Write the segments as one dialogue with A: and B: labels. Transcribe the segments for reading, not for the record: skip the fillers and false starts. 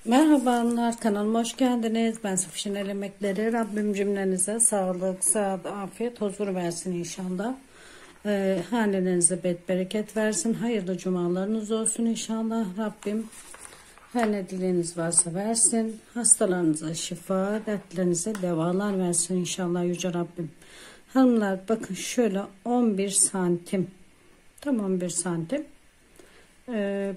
A: Merhabalar, kanalıma hoş geldiniz. Ben Safişin El Emekleri. Rabbim cümlenize sağlık, sıhhat, afiyet, huzur versin inşallah. Hanenize bereket versin. Hayırlı cumalarınız olsun inşallah. Rabbim her ne dileğiniz varsa versin. Hastalarınıza şifa, dertlerinize devalar versin inşallah Yüce Rabbim. Hanımlar bakın şöyle 11 santim. Tam 11 santim.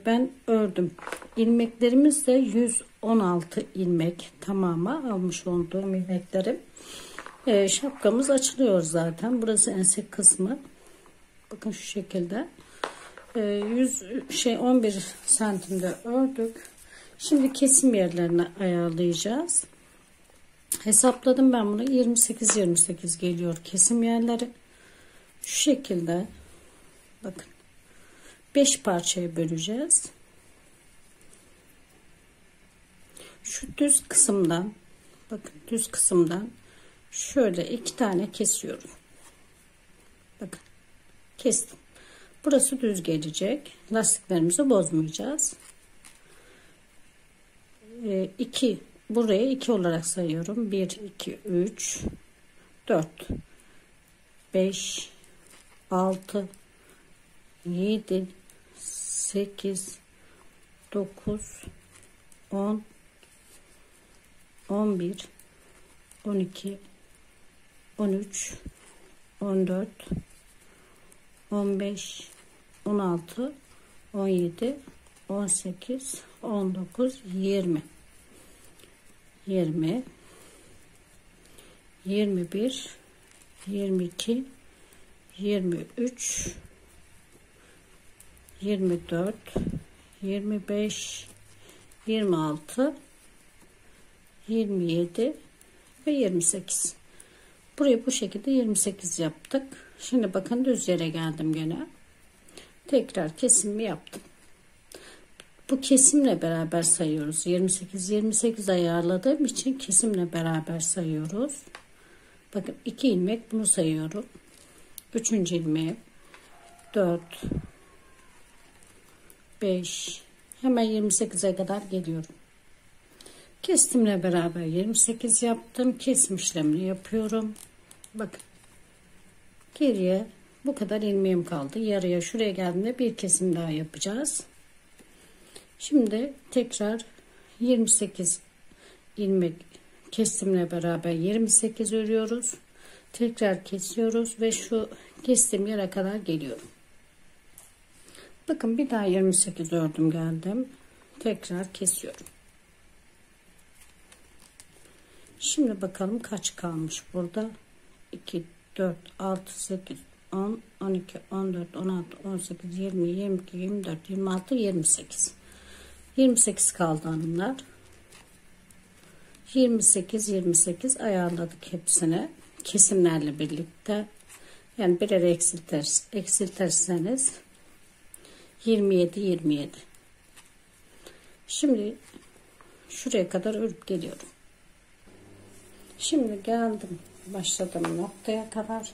A: Ben ördüm. İlmeklerimiz de 116 ilmek tamamı almış olduğum ilmeklerim. Şapkamız açılıyor zaten. Burası ense kısmı. Bakın şu şekilde. 11 santimde ördük. Şimdi kesim yerlerini ayarlayacağız. Hesapladım ben bunu. 28 geliyor kesim yerleri. Şu şekilde. Bakın. 5 parçaya böleceğiz. Şu düz kısımdan, bakın düz kısımdan şöyle 2 tane kesiyorum. Bakın kestim. Burası düz gelecek. Lastiklerimizi bozmayacağız. 2 buraya 2 olarak sayıyorum. 1 2 3 4 5 6 7 8 9 10 11 12 13 14 15 16 17 18 19 20 20 21 22 23 24 25 26 27 ve 28. Burayı bu şekilde 28 yaptık. Şimdi bakın düz yere geldim gene. Tekrar kesimi yaptım. Bu kesimle beraber sayıyoruz. 28 ayarladığım için kesimle beraber sayıyoruz. Bakın 2 ilmek bunu sayıyorum. 3. ilmeği 4 5 hemen 28'e kadar geliyorum. Kestimle beraber 28 yaptım. Kesim işlemini yapıyorum. Bakın. Geriye bu kadar ilmeğim kaldı. Yarıya şuraya geldiğimde bir kesim daha yapacağız. Şimdi tekrar 28 ilmek kesimle beraber 28 örüyoruz. Tekrar kesiyoruz ve şu kestiğim yere kadar geliyorum. Bakın bir daha 28 ördüm geldim. Tekrar kesiyorum. Şimdi bakalım kaç kalmış burada. 2, 4, 6, 8, 10, 12, 14, 16, 18, 20, 22, 24, 26, 28. 28 kaldı hanımlar. 28 ayarladık hepsini. Kesimlerle birlikte. Yani birer eksilterseniz 27. Şimdi şuraya kadar örüp geliyorum. Şimdi geldim başladığım noktaya kadar.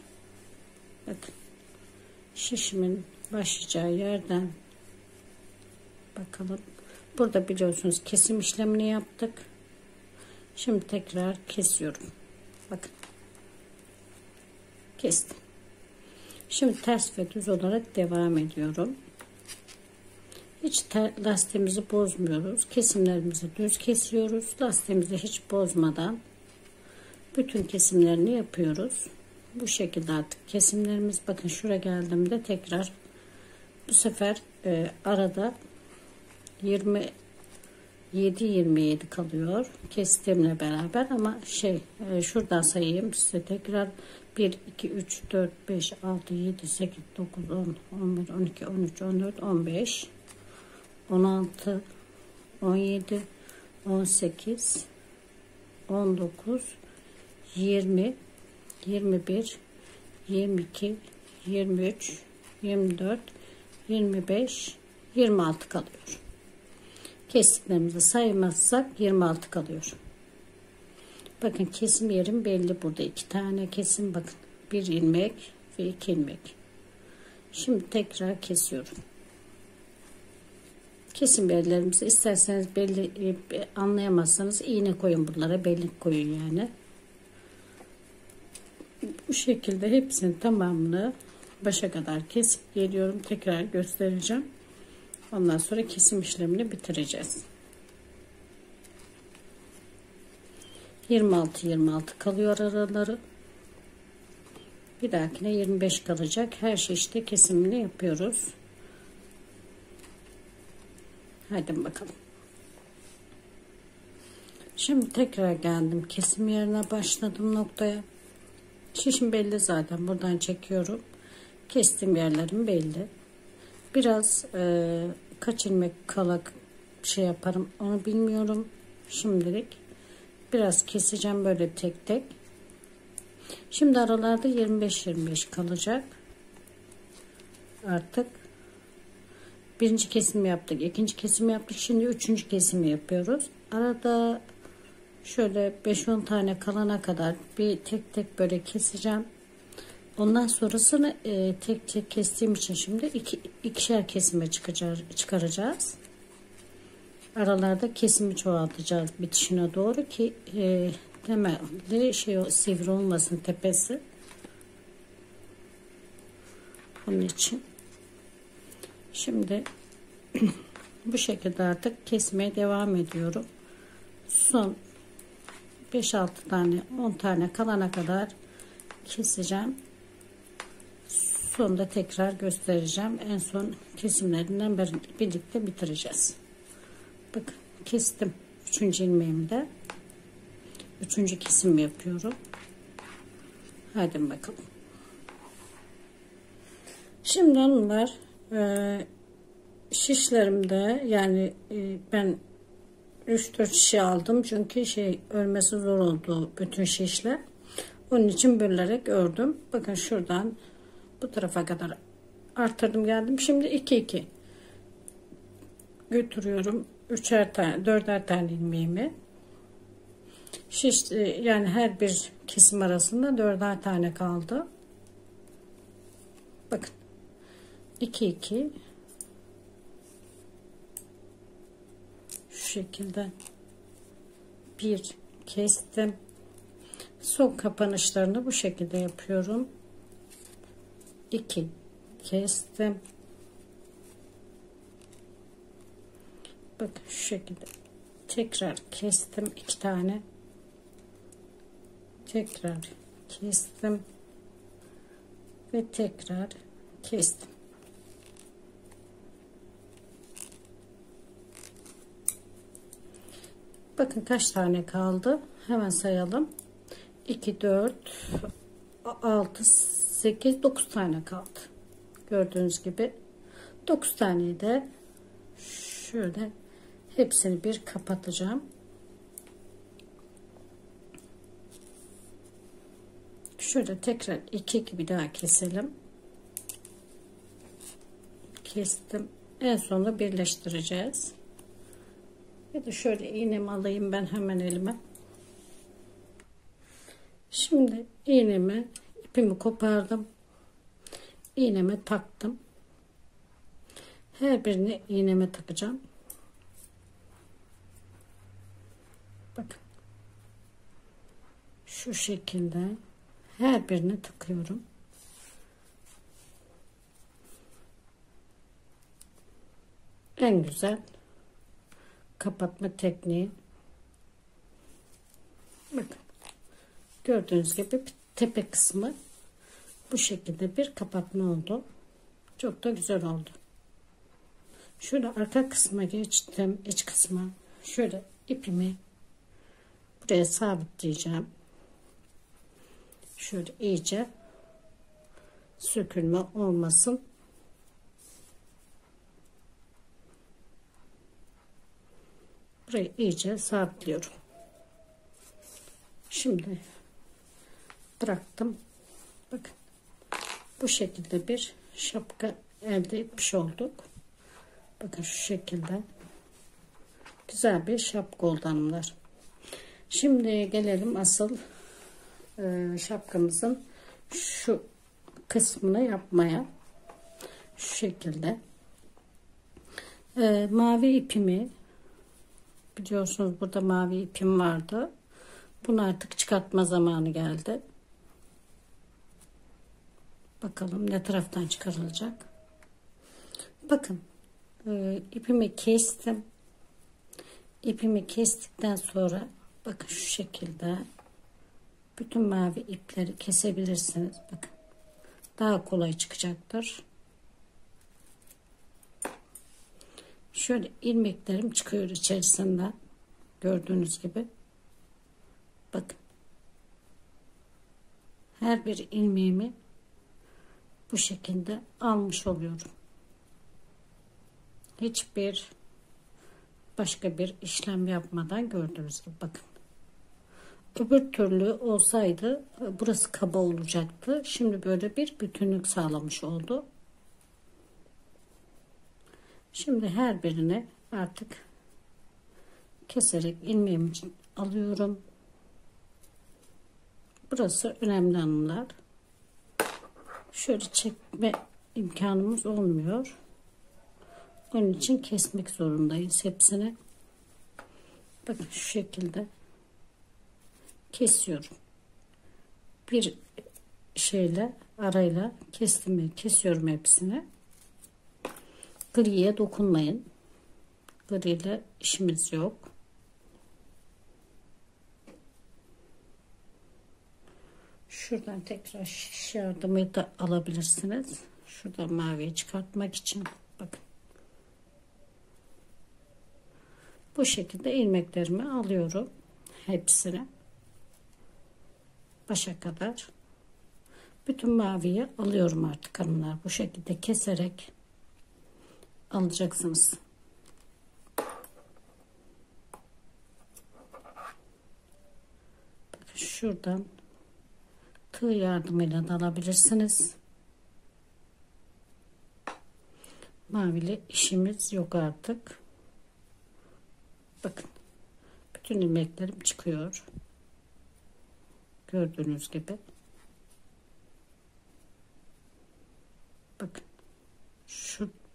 A: Bakın şişimin başlayacağı yerden bakalım. Burada biliyorsunuz kesim işlemini yaptık. Şimdi tekrar kesiyorum. Bakın kestim. Şimdi ters ve düz olarak devam ediyorum. Hiç lastiğimizi bozmuyoruz. Kesimlerimizi düz kesiyoruz. Lastiğimizi hiç bozmadan bütün kesimlerini yapıyoruz. Bu şekilde artık kesimlerimiz. Bakın şuraya geldiğimde tekrar bu sefer arada 27 kalıyor kestiğimle beraber ama şuradan sayayım size tekrar 1 2 3 4 5 6 7 8 9 10 11 12 13 14 15 16 17 18 19 20 21 22 23 24 25 26 kalıyor. Kestiklerimizi saymazsak 26 kalıyor. Bakın kesim yerim belli burada. 2 tane kesim bakın. 1 ilmek ve 2 ilmek. Şimdi tekrar kesiyorum. Kesim yerlerimizi isterseniz belli anlayamazsanız iğne koyun, bunlara belli koyun yani. Bu şekilde hepsinin tamamını başa kadar kesip geliyorum. Tekrar göstereceğim. Ondan sonra kesim işlemini bitireceğiz. 26 kalıyor araları. Bir dahakine 25 kalacak. Her şişte kesimini yapıyoruz. Hadi bakalım. Şimdi tekrar geldim. Kesim yerine başladım noktaya. Şişim belli zaten. Buradan çekiyorum. Kestiğim yerlerim belli. Biraz kaç ilmek kala şey yaparım onu bilmiyorum. Şimdilik biraz keseceğim böyle tek tek. Şimdi aralarda 25 kalacak. Artık birinci kesimi yaptık, ikinci kesimi yaptık. Şimdi üçüncü kesimi yapıyoruz. Arada şöyle 5-10 tane kalana kadar bir tek tek böyle keseceğim. Ondan sonrasını tek tek kestiğim için şimdi ikişer kesime çıkaracağız. Aralarda kesimi çoğaltacağız bitişine doğru ki temelde sivri olmasın tepesi. Onun için şimdi bu şekilde artık kesmeye devam ediyorum. Son 5-6 tane 10 tane kalana kadar keseceğim. Sonunda tekrar göstereceğim. En son kesimlerinden birlikte bitireceğiz. Bakın kestim. 3. ilmeğimi de 3. kesim yapıyorum. Hadi bakalım. Şimdi onlar şişlerimde yani ben 3-4 şişe aldım. Çünkü örmesi zor oldu bütün şişler. Onun için bölerek ördüm. Bakın şuradan bu tarafa kadar arttırdım geldim. Şimdi 2-2 götürüyorum. 3'er tane 4'er tane ilmeğimi. Yani her bir kesim arasında 4'er tane kaldı. Bakın 2-2 şu şekilde bir kestim. Son kapanışlarını bu şekilde yapıyorum. 2 kestim. Bakın şu şekilde tekrar kestim 2 tane. Tekrar kestim ve tekrar kestim. Bakın kaç tane kaldı. Hemen sayalım. 2, 4, 6, 8, 9 tane kaldı. Gördüğünüz gibi 9 taneyi de şöyle hepsini bir kapatacağım. Şöyle tekrar 2 bir daha keselim. Kestim. En sonunda birleştireceğiz. Ya da şöyle iğnemi alayım ben hemen elime. Şimdi ipimi kopardım. İğneme taktım. Her birini iğneme takacağım. Bakın. Şu şekilde her birini takıyorum. En güzel kapatma tekniği. Bakın. Gördüğünüz gibi tepe kısmı bu şekilde bir kapatma oldu. Çok da güzel oldu. Şöyle arka kısma geçtim. İç kısma. Şöyle ipimi buraya sabitleyeceğim. Şöyle iyice sökülme olmasın. Burayı iyice sabitliyorum. Şimdi bıraktım. Bakın. Bu şekilde bir şapka elde etmiş olduk. Bakın şu şekilde. Güzel bir şapka oldu hanımlar. Şimdi gelelim asıl şapkamızın şu kısmını yapmaya. Şu şekilde. Mavi ipimi, biliyorsunuz burada mavi ipim vardı. Bunu artık çıkartma zamanı geldi. Bakalım ne taraftan çıkarılacak. Bakın ipimi kestim. İpimi kestikten sonra bakın şu şekilde bütün mavi ipleri kesebilirsiniz. Bakın daha kolay çıkacaktır. Şöyle ilmeklerim çıkıyor içerisinden. Gördüğünüz gibi. Bakın. Her bir ilmeğimi bu şekilde almış oluyorum. Hiçbir başka bir işlem yapmadan gördüğünüz gibi bakın. Öbür türlü olsaydı burası kaba olacaktı. Şimdi böyle bir bütünlük sağlamış oldu. Şimdi her birini artık keserek ilmeğimi alıyorum. Burası önemli anlar. Şöyle çekme imkanımız olmuyor. Onun için kesmek zorundayız hepsini. Bakın şu şekilde kesiyorum. Bir şeyle arayla kesiyorum hepsini. Griye dokunmayın. Gri ile işimiz yok. Şuradan tekrar şiş yardımı da alabilirsiniz. Şuradan maviyi çıkartmak için. Bakın. Bu şekilde ilmeklerimi alıyorum. Hepsini. Başa kadar. Bütün maviyi alıyorum artık hanımlar. Bu şekilde keserek alacaksınız. Bakın şuradan tığ yardımıyla da alabilirsiniz. Maviyle işimiz yok artık. Bakın. Bütün ilmeklerim çıkıyor. Gördüğünüz gibi. Bakın.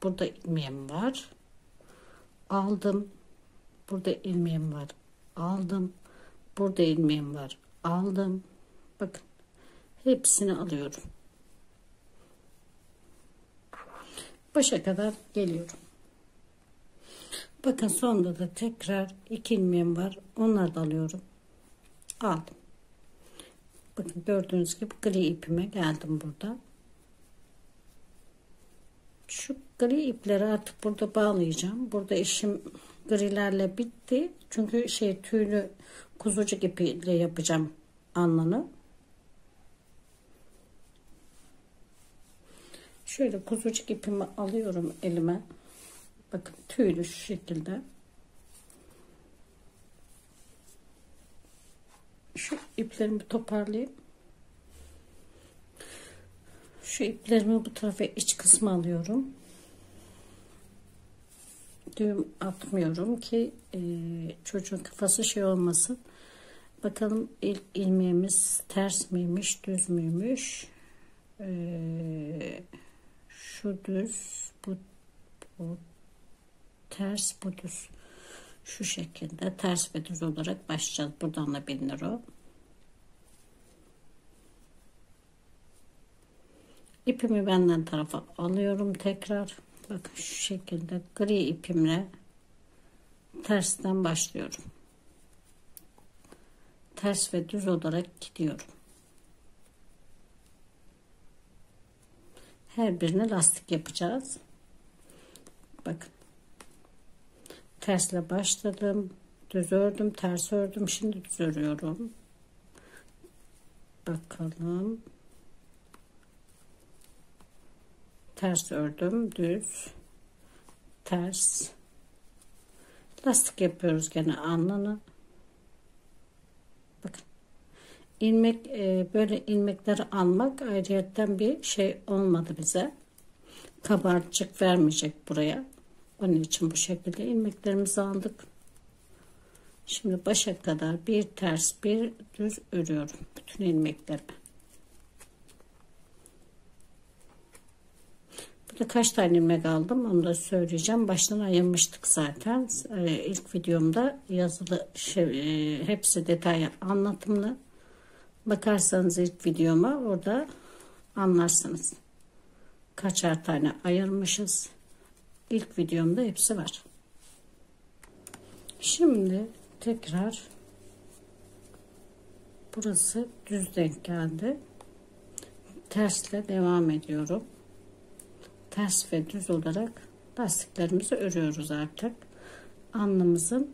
A: Burada ilmeğim var. Aldım. Burada ilmeğim var. Aldım. Burada ilmeğim var. Aldım. Bakın. Hepsini alıyorum. Başa kadar geliyorum. Bakın sonunda da tekrar 2 ilmeğim var. Onları da alıyorum. Aldım. Bakın gördüğünüz gibi gri ipime geldim burada. Şu gri ipleri artık burada bağlayacağım. Burada işim grilerle bitti. Çünkü tüylü kuzucuk ipiyle yapacağım alnını. Şöyle kuzucuk ipimi alıyorum elime. Bakın tüylü şu şekilde. Şu iplerimi toparlayayım. Şu iplerimi bu tarafa iç kısmı alıyorum. Düğüm atmıyorum ki çocuğun kafası olmasın. Bakalım ilmeğimiz ters miymiş, düz müymüş? Şu düz, bu ters, bu düz. Şu şekilde ters ve düz olarak başlayacağız. Buradan da bilinir o. İpimi benden tarafa alıyorum tekrar. Bakın şu şekilde gri ipimle tersten başlıyorum. Ters ve düz olarak gidiyorum. Her birine lastik yapacağız. Bakın. Tersle başladım. Düz ördüm, ters ördüm. Şimdi düz örüyorum. Bakalım. Ters ördüm, düz, ters. Lastik yapıyoruz gene alnını. Bakın. İlmek böyle ilmekleri almak ayrıyetten bir şey olmadı bize. Kabarcık vermeyecek buraya. Onun için bu şekilde ilmeklerimizi aldık. Şimdi başa kadar bir ters bir düz örüyorum bütün ilmeklerimi. Şimdi kaç tane ilmek aldım onu da söyleyeceğim. Baştan ayırmıştık zaten. İlk videomda yazılı hepsi detaylı anlatımlı. Bakarsanız ilk videoma orada anlarsınız. Kaçar tane ayırmışız. İlk videomda hepsi var. Şimdi tekrar burası düz denk geldi. Tersle devam ediyorum. Ters ve düz olarak lastiklerimizi örüyoruz artık. Alnımızın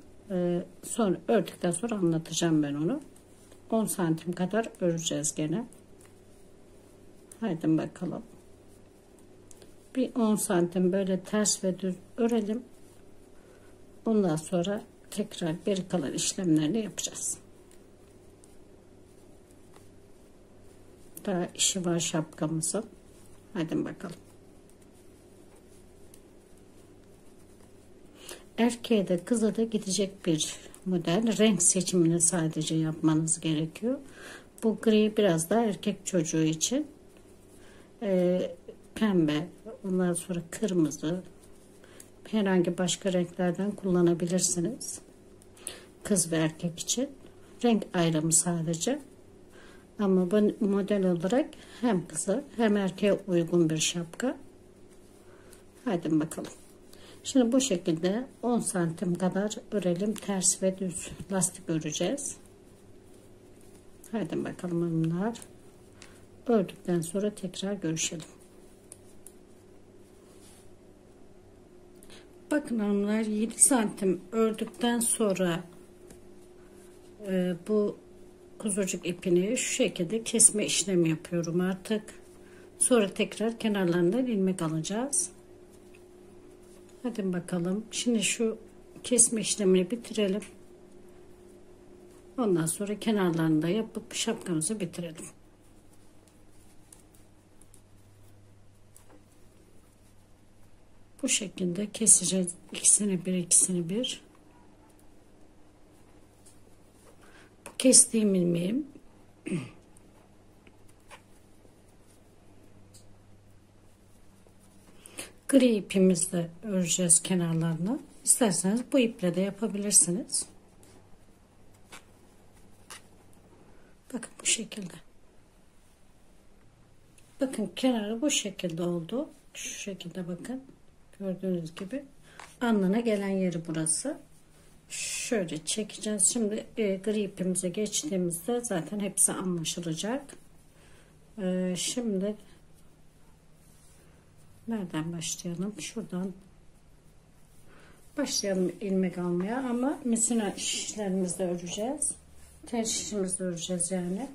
A: sonra ördükten sonra anlatacağım ben onu. 10 santim kadar öreceğiz gene. Haydi bakalım. Bir 10 santim böyle ters ve düz örelim. Ondan sonra tekrar geri kalan işlemlerini yapacağız. Daha işi var şapkamızın. Hadi bakalım. Erkeğe de kıza da gidecek bir model. Renk seçimini sadece yapmanız gerekiyor. Bu gri biraz daha erkek çocuğu için. Pembe, ondan sonra kırmızı, herhangi başka renklerden kullanabilirsiniz. Kız ve erkek için. Renk ayrımı sadece. Ama bu model olarak hem kıza hem erkeğe uygun bir şapka. Hadi bakalım. Şimdi bu şekilde 10 santim kadar örelim. Ters ve düz lastik öreceğiz. Hadi bakalım hanımlar. Ördükten sonra tekrar görüşelim. Bakın hanımlar, 7 santim ördükten sonra bu kuzucuk ipini şu şekilde kesme işlemi yapıyorum artık. Sonra tekrar kenarlarından ilmek alacağız. Hadi bakalım. Şimdi şu kesme işlemini bitirelim. Ondan sonra kenarlarını da yapıp şapkamızı bitirelim. Bu şekilde keseceğiz. İkisini bir. Bu kestiğim ilmeğim. Gri ipimizle öreceğiz kenarlarını. İsterseniz bu iple de yapabilirsiniz. Bakın bu şekilde. Bakın kenarı bu şekilde oldu. Şu şekilde bakın. Gördüğünüz gibi. Alnına gelen yeri burası. Şöyle çekeceğiz. Şimdi gri ipimize geçtiğimizde zaten hepsi anlaşılacak. Şimdi nereden başlayalım? Şuradan başlayalım ilmek almaya, ama misina şişlerimizde öreceğiz. Ters şişimizde öreceğiz yani.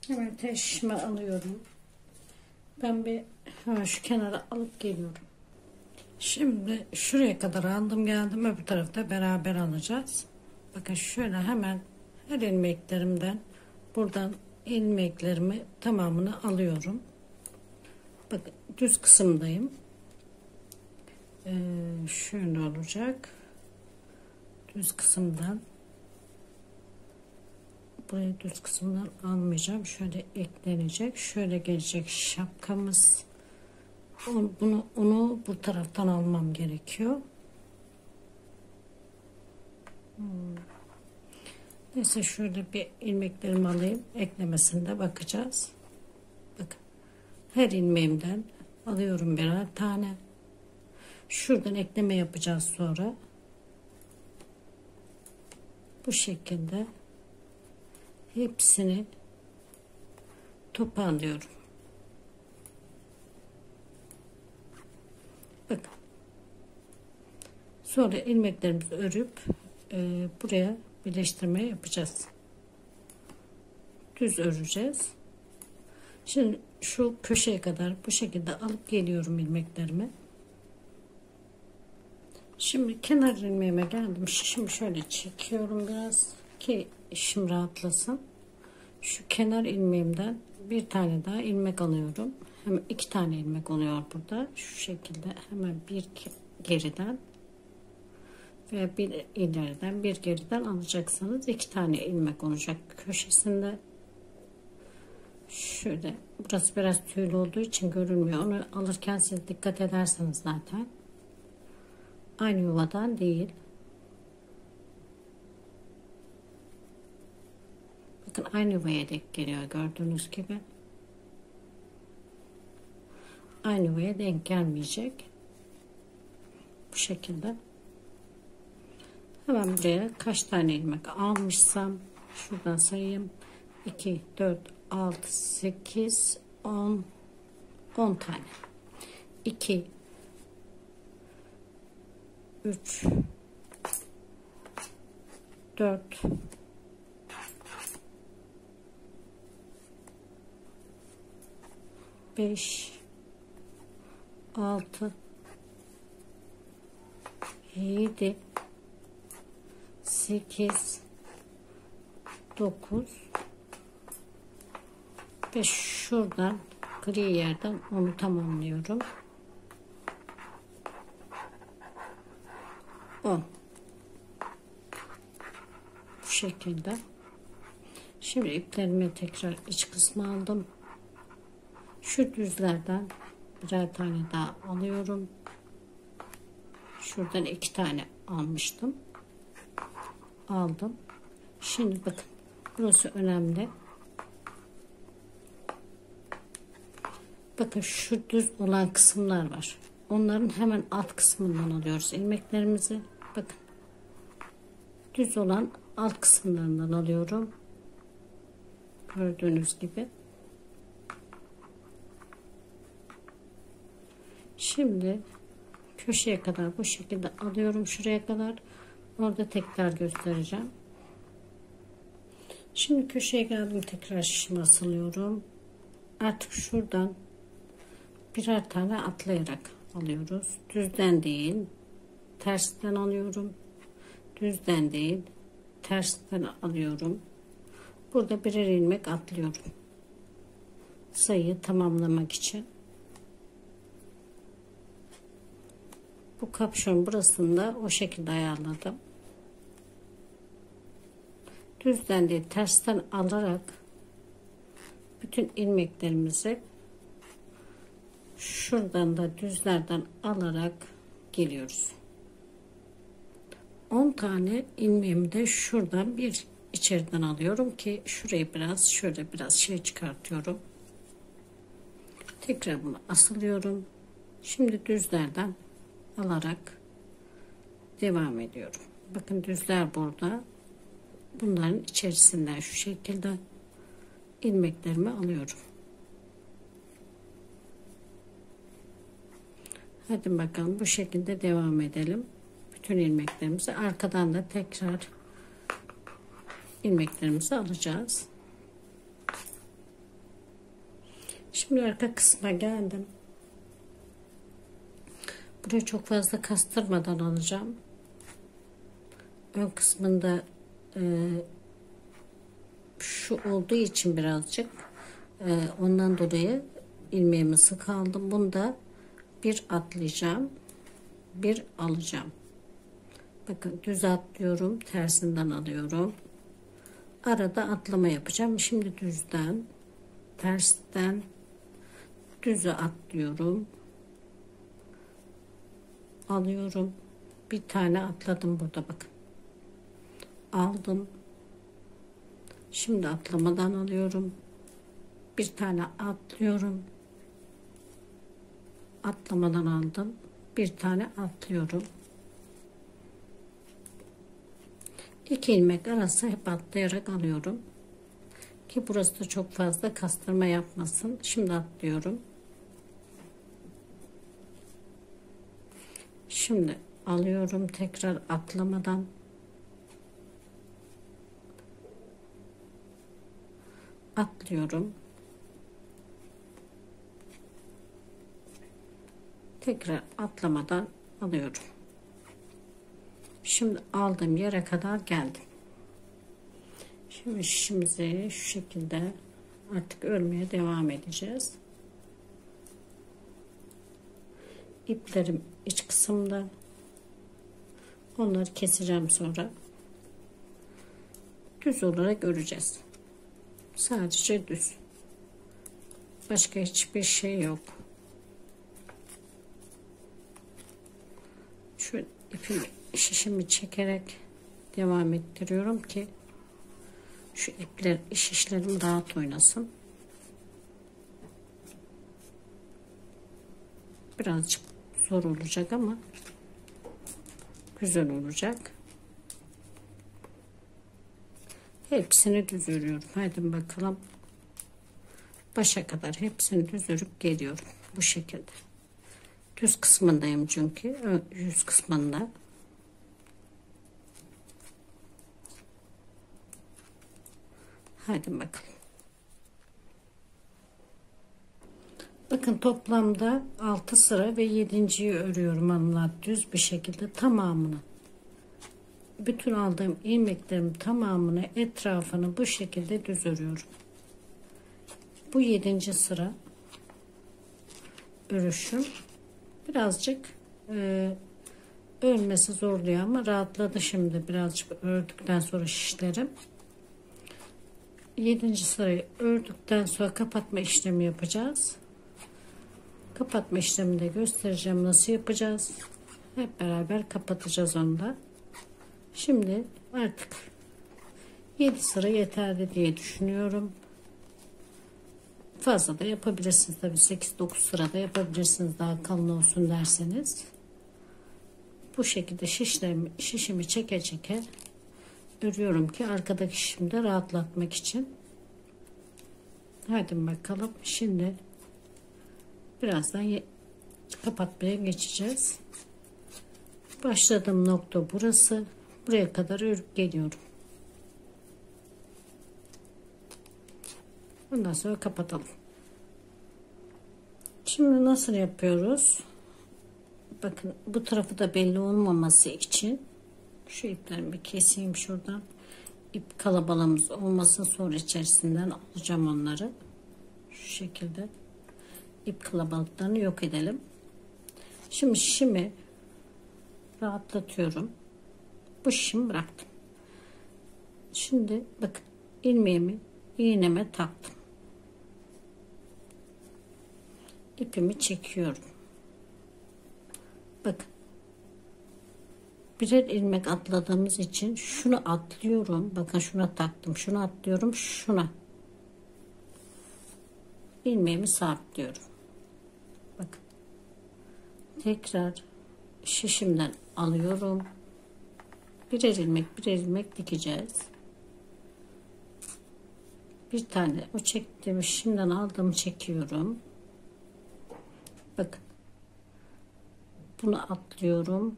A: Hemen ters şişimi alıyorum. Ben bir şu kenara alıp geliyorum. Şimdi şuraya kadar aldım geldim, öbür tarafta beraber alacağız. Bakın şöyle hemen her ilmeklerimden buradan ilmeklerimi tamamını alıyorum. Bakın düz kısımdayım. Şöyle olacak. Düz kısımdan burayı düz kısımdan almayacağım. Şöyle eklenecek. Şöyle gelecek şapkamız. Onu bu taraftan almam gerekiyor. Neyse şöyle bir ilmeklerimi alayım. Eklemesinde bakacağız. Bakın. Her ilmeğimden alıyorum birer tane. Şuradan ekleme yapacağız sonra. Bu şekilde hepsini toparlıyorum. Bakın. Sonra ilmeklerimizi örüp buraya birleştirme yapacağız. Düz öreceğiz. Şimdi şu köşeye kadar bu şekilde alıp geliyorum ilmeklerimi. Şimdi kenar ilmeğime geldim. Şişimi şöyle çekiyorum biraz ki işim rahatlasın. Şu kenar ilmeğimden bir tane daha ilmek alıyorum. Hemen 2 tane ilmek oluyor burada. Şu şekilde hemen bir geriden ve bir ileriden bir geriden alacaksanız 2 tane ilmek olacak köşesinde. Şu Şöyle, burası biraz tüylü olduğu için görünmüyor. Onu alırken siz dikkat ederseniz zaten aynı yuvadan değil. Bakın aynı yuvaya denk geliyor gördüğünüz gibi. Aynı yuvaya denk gelmeyecek. Bu şekilde. Hemen buraya kaç tane ilmek almışsam şuradan sayayım. 2, 4, 6, 8, 10 tane. 2, 3, 4, 5, 6, 7, 8, 9 ve şuradan gri yerden onu tamamlıyorum. 10. Bu şekilde. Şimdi iplerimi tekrar iç kısmı aldım. Şu düzlerden birer tane daha alıyorum. Şuradan 2 tane almıştım. Aldım. Şimdi bakın, burası önemli. Bakın şu düz olan kısımlar var. Onların hemen alt kısmından alıyoruz ilmeklerimizi. Bakın. Düz olan alt kısımlarından alıyorum. Gördüğünüz gibi. Şimdi köşeye kadar bu şekilde alıyorum, şuraya kadar. Orada tekrar göstereceğim. Şimdi köşeye geldim, tekrar şişime asılıyorum. Artık şuradan birer tane atlayarak alıyoruz. Düzden değil, tersten alıyorum. Düzden değil, tersten alıyorum. Burada birer ilmek atlıyorum. Sayıyı tamamlamak için. Bu kapşon burasını da o şekilde ayarladım. Düzden değil, tersten alarak bütün ilmeklerimizi şuradan da düzlerden alarak geliyoruz. 10 tane ilmeğimi de şuradan bir içeriden alıyorum ki şurayı biraz şöyle biraz şey çıkartıyorum. Tekrar bunu asılıyorum. Şimdi düzlerden alarak devam ediyorum. Bakın düzler burada. Bunların içerisinden şu şekilde ilmeklerimi alıyorum. Hadi bakalım, bu şekilde devam edelim. Bütün ilmeklerimizi arkadan da tekrar ilmeklerimizi alacağız. Şimdi arka kısma geldim. Burayı çok fazla kastırmadan alacağım. Ön kısmında şu olduğu için birazcık ondan dolayı ilmeğimi sık aldım. Bunda bir atlayacağım, bir alacağım. Bakın düz atlıyorum, tersinden alıyorum. Arada atlama yapacağım. Şimdi düzden, tersten düze atlıyorum. Alıyorum. Bir tane atladım burada bakın. Aldım. Şimdi atlamadan alıyorum. Bir tane atlıyorum. Atlamadan aldım. Bir tane atlıyorum. 2 ilmek arası hep atlayarak alıyorum. Ki burası da çok fazla kastırma yapmasın. Şimdi atlıyorum. Şimdi alıyorum tekrar atlamadan. Atlıyorum. Tekrar atlamadan alıyorum. Şimdi aldığım yere kadar geldim. Şimdi şişimizi şu şekilde artık örmeye devam edeceğiz. İplerim iç kısımda. Onları keseceğim sonra. Düz olarak öreceğiz. Sadece düz. Başka hiçbir şey yok. Şu ipimi, şişimi çekerek devam ettiriyorum ki şu ipler, şişlerim rahat oynasın. Birazcık zor olacak ama güzel olacak. Hepsini düz örüyorum. Hadi bakalım. Başa kadar hepsini düz örüp geliyorum. Bu şekilde. Düz kısmındayım çünkü. Yüz kısmında. Hadi bakalım. Bakın toplamda 6 sıra ve 7.'yi örüyorum hanımlar. Düz bir şekilde tamamını. Bütün aldığım ilmeklerim tamamını, etrafını bu şekilde düz örüyorum. Bu 7. sıra örüşüm. Birazcık örmesi zorluyor ama rahatladı şimdi birazcık ördükten sonra şişlerim. 7. sırayı ördükten sonra kapatma işlemi yapacağız. Kapatma işlemini de göstereceğim nasıl yapacağız. Hep beraber kapatacağız onu da. Şimdi artık 7 sıra yeterli diye düşünüyorum. Fazla da yapabilirsiniz tabii, 8-9 sırada yapabilirsiniz daha kalın olsun derseniz. Bu şekilde şişimi çeke çeke örüyorum ki arkadaki şişimi de rahatlatmak için. Hadi bakalım, şimdi birazdan kapatmaya geçeceğiz. Başladığım nokta burası. Buraya kadar örüp geliyorum. Ondan sonra kapatalım. Şimdi nasıl yapıyoruz? Bakın bu tarafı da belli olmaması için şu iplerimi bir keseyim şuradan. İp kalabalığımız olmasın, sonra içerisinden alacağım onları. Şu şekilde ip kalabalıklarını yok edelim. Şimdi şişimi rahatlatıyorum. Bu şişimi bıraktım. Şimdi bakın ilmeğimi iğneme taktım. İpimi çekiyorum. Bakın. Birer ilmek atladığımız için şunu atlıyorum. Bakın şuna taktım. Şunu atlıyorum. Şuna. İlmeğimi sabitliyorum. Bakın. Tekrar şişimden alıyorum. Birer ilmek dikeceğiz. Bir tane o çektiğim şişimden aldığımı çekiyorum. Bakın. Bunu atlıyorum.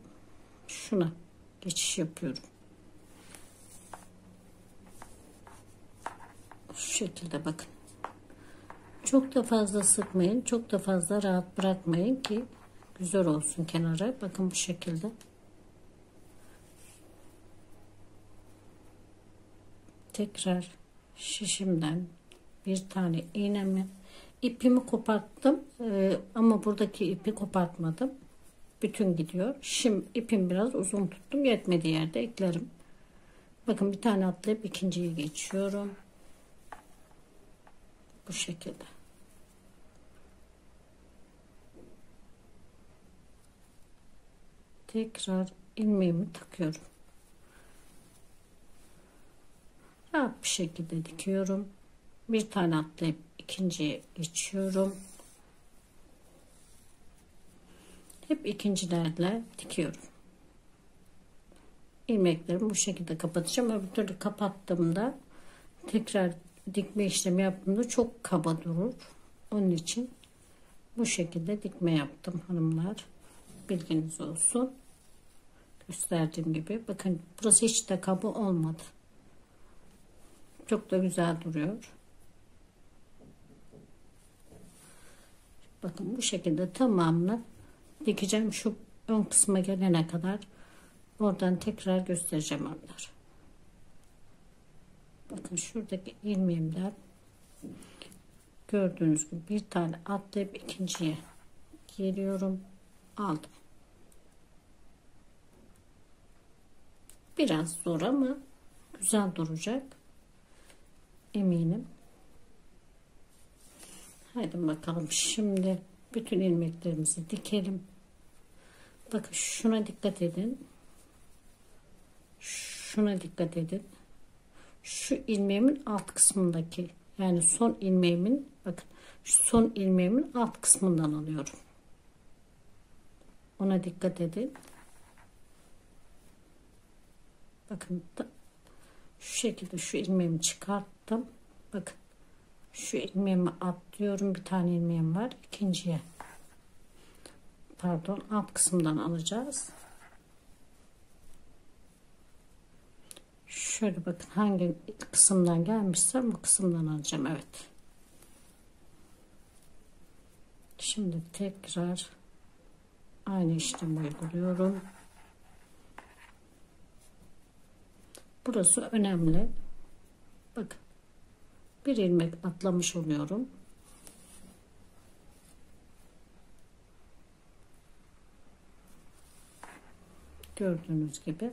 A: Şuna geçiş yapıyorum. Şu şekilde bakın. Çok da fazla sıkmayın. Çok da fazla rahat bırakmayın ki güzel olsun kenara. Bakın bu şekilde. Tekrar şişimden bir tane iğnemi, ipimi koparttım ama buradaki ipi kopartmadım. Bütün gidiyor. Şimdi ipim biraz uzun tuttum. Yetmediği yerde eklerim. Bakın bir tane atlayıp ikinciyi geçiyorum. Bu şekilde. Tekrar ilmeğimi takıyorum. Rahat bir şekilde dikiyorum. Bir tane atlayıp ikinciye geçiyorum. Hep ikincilerle dikiyorum. İlmeklerimi bu şekilde kapatacağım. Öbür türlü kapattığımda tekrar dikme işlemi yaptığımda çok kaba durur. Onun için bu şekilde dikme yaptım hanımlar. Bilginiz olsun. Gösterdiğim gibi. Bakın burası hiç de kaba olmadı. Çok da güzel duruyor. Bakın bu şekilde tamamını dikeceğim. Şu ön kısma gelene kadar oradan tekrar göstereceğim onları. Bakın şuradaki ilmeğimden gördüğünüz gibi bir tane atlayıp ikinciye geliyorum. Aldım. Biraz zor ama güzel duracak. Eminim. Haydi bakalım, şimdi bütün ilmeklerimizi dikelim. Bakın şuna dikkat edin. Şuna dikkat edin. Şu ilmeğimin alt kısmındaki, yani son ilmeğimin, bakın şu son ilmeğimin alt kısmından alıyorum. Ona dikkat edin. Bakın şu şekilde şu ilmeğimi çıkarttım. Bakın şu ilmeğimi atlıyorum. Bir tane ilmeğim var. İkinciye, pardon, alt kısımdan alacağız. Şöyle bakın, hangi kısımdan gelmişsem bu kısımdan alacağım. Evet. Şimdi tekrar aynı işlemi uyguluyorum. Burası önemli. Bakın bir ilmek atlamış oluyorum. Gördüğünüz gibi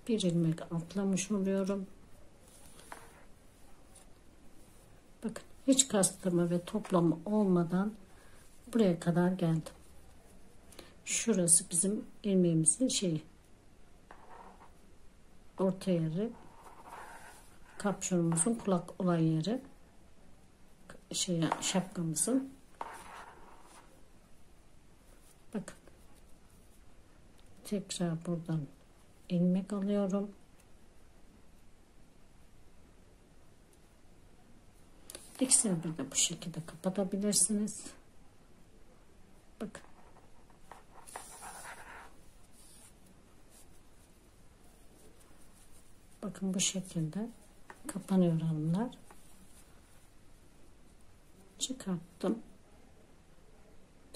A: bir ilmek atlamış oluyorum. Bakın hiç kastırma ve toplama olmadan buraya kadar geldim. Şurası bizim ilmeğimizin şeyi, orta yeri, kapşonumuzun kulak olan yeri, şapkamızın. Bakın tekrar buradan ilmek alıyorum. İkisini bir de bu şekilde kapatabilirsiniz. Bakın. Bakın bu şekilde kapanıyor hanımlar. Çıkarttım.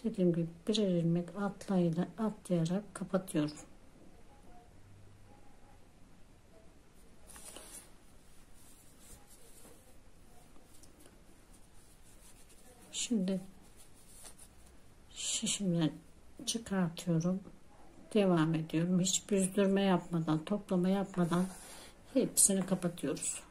A: Dediğim gibi birer ilmek atlayarak kapatıyorum. Şimdi şişimden çıkartıyorum. Devam ediyorum. Hiç büzdürme yapmadan, toplama yapmadan hepsini kapatıyoruz.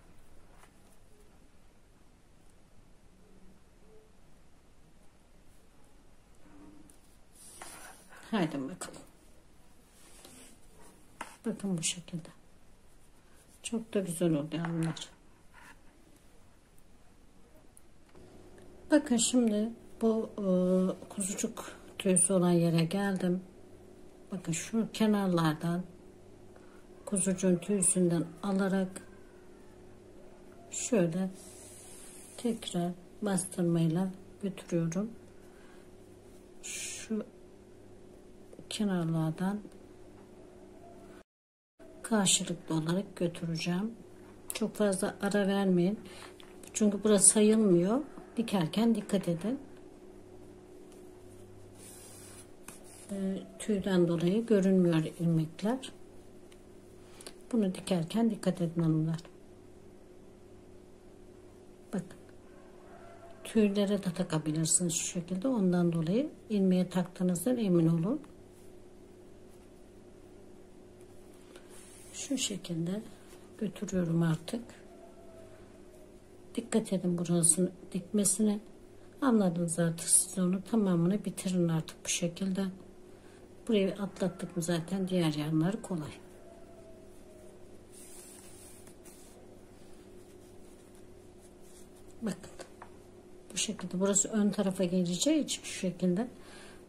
A: Haydi bakalım. Bakın bu şekilde. Çok da güzel oldu hanımlar. Bakın şimdi bu kuzucuk tüyüsü olan yere geldim. Bakın şu kenarlardan kuzucuğun tüyüsünden alarak şöyle tekrar bastırmayla götürüyorum. Şu kenarlardan karşılıklı olarak götüreceğim. Çok fazla ara vermeyin. Çünkü burası sayılmıyor. Dikerken dikkat edin. Tüyden dolayı görünmüyor ilmekler. Bunu dikerken dikkat edin hanımlar. Bakın. Tüylere de takabilirsiniz şu şekilde. Ondan dolayı ilmeğe taktığınızdan emin olun. Şu şekilde götürüyorum artık. Dikkat edin burasını dikmesine. Anladınız artık, siz onu tamamını bitirin artık bu şekilde. Burayı atlattık mı zaten diğer yanları kolay. Bakın bu şekilde burası ön tarafa geleceği için şu şekilde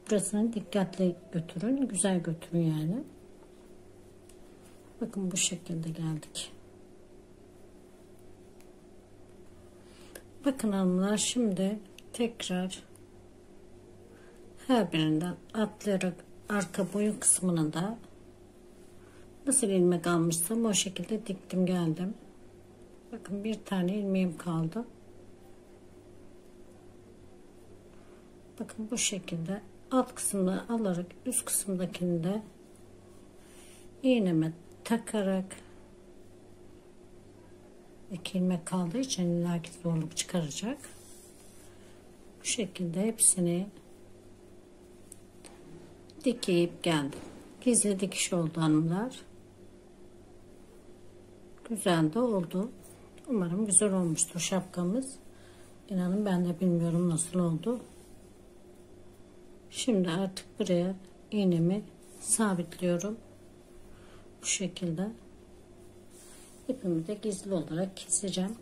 A: burasını dikkatli götürün, güzel götürün yani. Bakın bu şekilde geldik. Bakın hanımlar, şimdi tekrar her birinden atlayarak arka boyun kısmını da nasıl ilmek almışsam o şekilde diktim geldim. Bakın bir tane ilmeğim kaldı. Bakın bu şekilde alt kısmını alarak üst kısımdakini de iğneme takarak, iki ilmek kaldığı için illaki zorluk çıkaracak. Bu şekilde hepsini dikeyip geldim. Gizli dikiş oldu hanımlar. Güzel de oldu. Umarım güzel olmuştur şapkamız. İnanın ben de bilmiyorum nasıl oldu. Şimdi artık buraya iğnemi sabitliyorum. Bu şekilde. İpimi de gizli olarak keseceğim.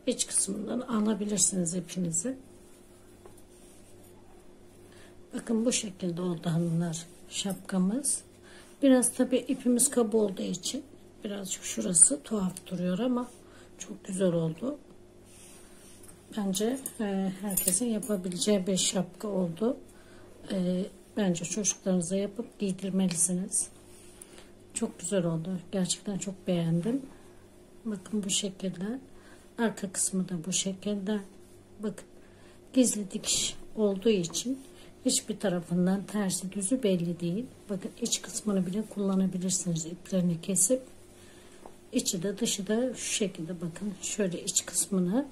A: İç kısmından alabilirsiniz ipinizi. Bakın bu şekilde oldu hanımlar şapkamız. Biraz tabi ipimiz kaba olduğu için birazcık şurası tuhaf duruyor ama çok güzel oldu. Bence herkesin yapabileceği bir şapka oldu. Bence çocuklarınıza yapıp giydirmelisiniz. Çok güzel oldu. Gerçekten çok beğendim. Bakın bu şekilde. Arka kısmı da bu şekilde. Bakın gizli dikiş olduğu için hiçbir tarafından tersi düzü belli değil. Bakın iç kısmını bile kullanabilirsiniz iplerini kesip. İçi de dışı da şu şekilde bakın. Şöyle iç kısmını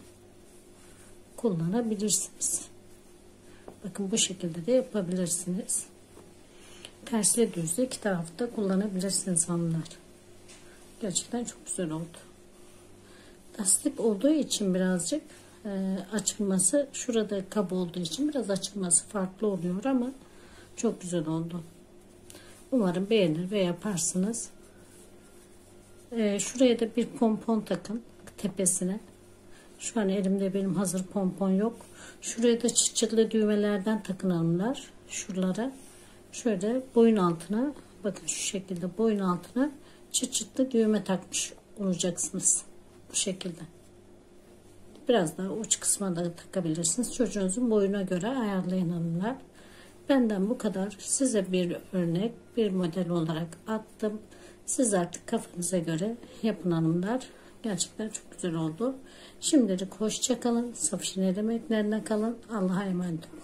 A: kullanabilirsiniz. Bakın bu şekilde de yapabilirsiniz. Tersle düzle iki tarafı da kullanabilirsiniz hanımlar. Gerçekten çok güzel oldu. Lastik olduğu için birazcık açılması, şurada kaba olduğu için biraz açılması farklı oluyor ama çok güzel oldu. Umarım beğenir ve yaparsınız. Şuraya da bir pompon takın tepesine. Şu an elimde benim hazır pompon yok. Şuraya da çıt çıtlı düğmelerden takın hanımlar. Şuralara şöyle boyun altına, bakın şu şekilde boyun altına çıt çıtlı düğme takmış olacaksınız. Bu şekilde. Biraz daha uç kısma da takabilirsiniz. Çocuğunuzun boyuna göre ayarlayın hanımlar. Benden bu kadar. Size bir örnek, bir model olarak attım. Siz artık kafanıza göre yapın hanımlar. Gerçekten çok güzel oldu. Şimdilik hoşça kalın. Safişin emeklerine kalın. Allah'a emanet olun.